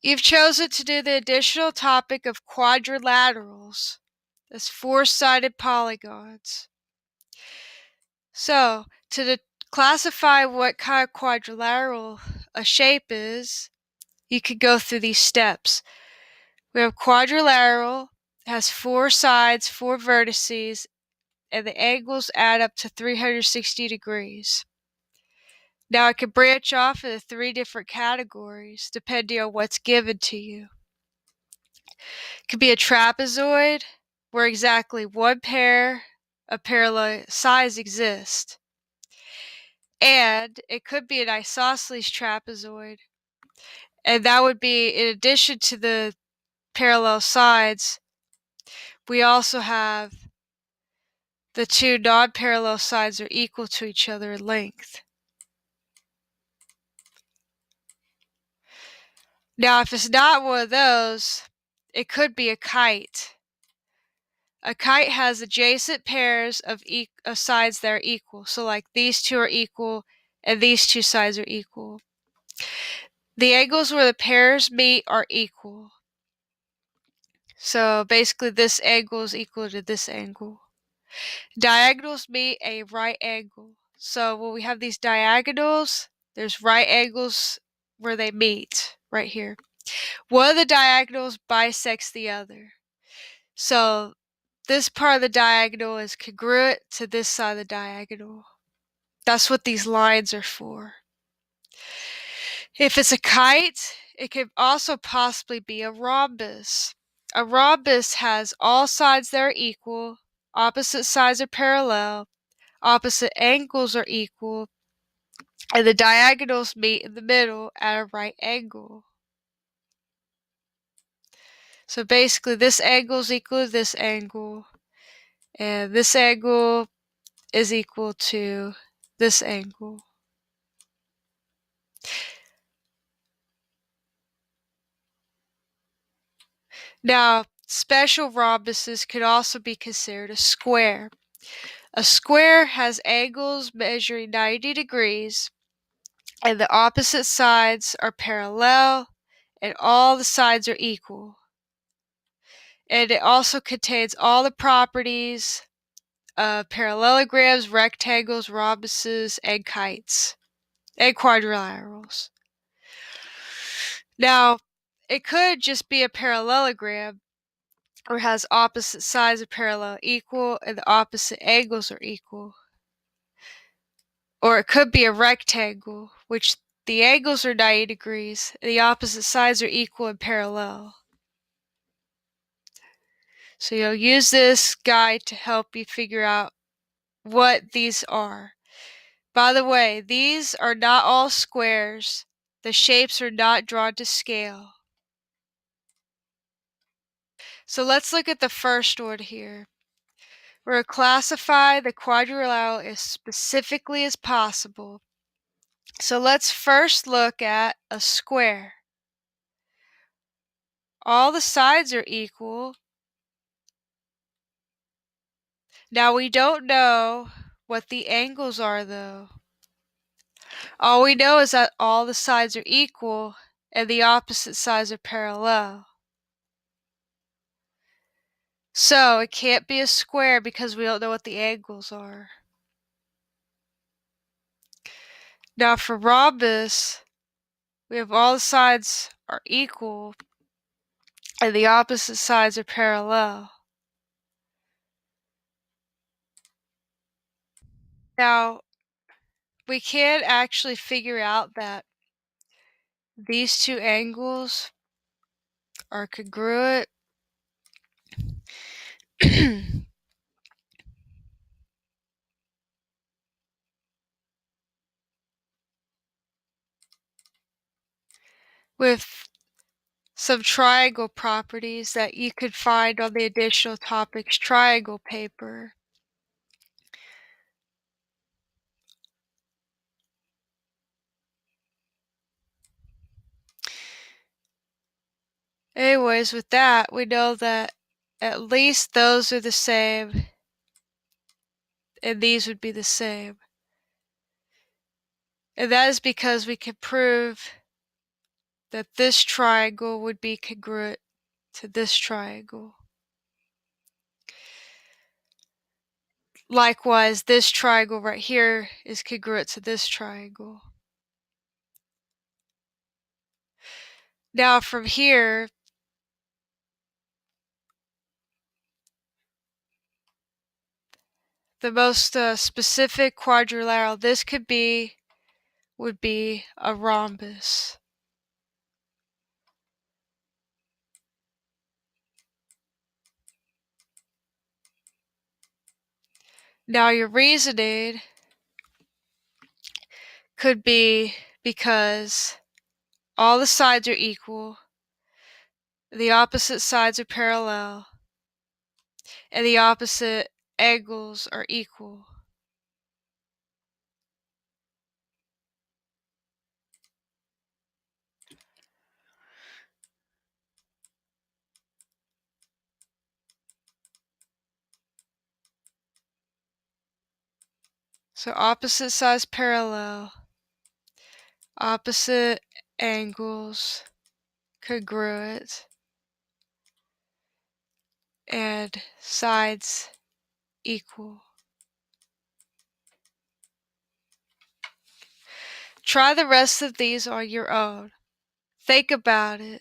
You've chosen to do the additional topic of quadrilaterals. That's four-sided polygons. So, to classify what kind of quadrilateral a shape is, you could go through these steps. We have quadrilateral, has four sides, four vertices, and the angles add up to 360 degrees. Now it can branch off into three different categories depending on what's given to you. It could be a trapezoid, where exactly one pair of parallel sides exist. And it could be an isosceles trapezoid, and that would be, in addition to the parallel sides, we also have the two non-parallel sides are equal to each other in length. Now, if it's not one of those, it could be a kite. A kite has adjacent pairs of sides that are equal. So like these two are equal and these two sides are equal. The angles where the pairs meet are equal. So basically this angle is equal to this angle. Diagonals meet a right angle. So when we have these diagonals, there's right angles where they meet, right here. One of the diagonals bisects the other. So this part of the diagonal is congruent to this side of the diagonal. That's what these lines are for. If it's a kite, it could also possibly be a rhombus. A rhombus has all sides that are equal, opposite sides are parallel, opposite angles are equal, and the diagonals meet in the middle at a right angle. So basically this angle is equal to this angle, and this angle is equal to this angle. Now, special rhombuses could also be considered a square. A square has angles measuring 90 degrees, and the opposite sides are parallel, and all the sides are equal. And it also contains all the properties of parallelograms, rectangles, rhombuses, and kites, and quadrilaterals. Now, it could just be a parallelogram, or has opposite sides of parallel equal and the opposite angles are equal. Or it could be a rectangle, which the angles are 90 degrees and the opposite sides are equal and parallel. So you'll use this guide to help you figure out what these are. By the way, these are not all squares. The shapes are not drawn to scale. So let's look at the first one here. We're going to classify the quadrilateral as specifically as possible. So let's first look at a square. All the sides are equal. Now we don't know what the angles are though. All we know is that all the sides are equal and the opposite sides are parallel. So it can't be a square because we don't know what the angles are. Now for rhombus, we have all the sides are equal and the opposite sides are parallel. Now, we can actually figure out that these two angles are congruent with some triangle properties that you could find on the additional topics triangle paper. Anyways, with that, we know that at least those are the same, and these would be the same. And that is because we can prove that this triangle would be congruent to this triangle. Likewise, this triangle right here is congruent to this triangle. Now from here, the most specific quadrilateral this could be would be a rhombus. Now your reasoning could be because all the sides are equal, the opposite sides are parallel, and the opposite angles are equal. So opposite sides parallel, opposite angles congruent, and sides equal. Try the rest of these on your own. Think about it.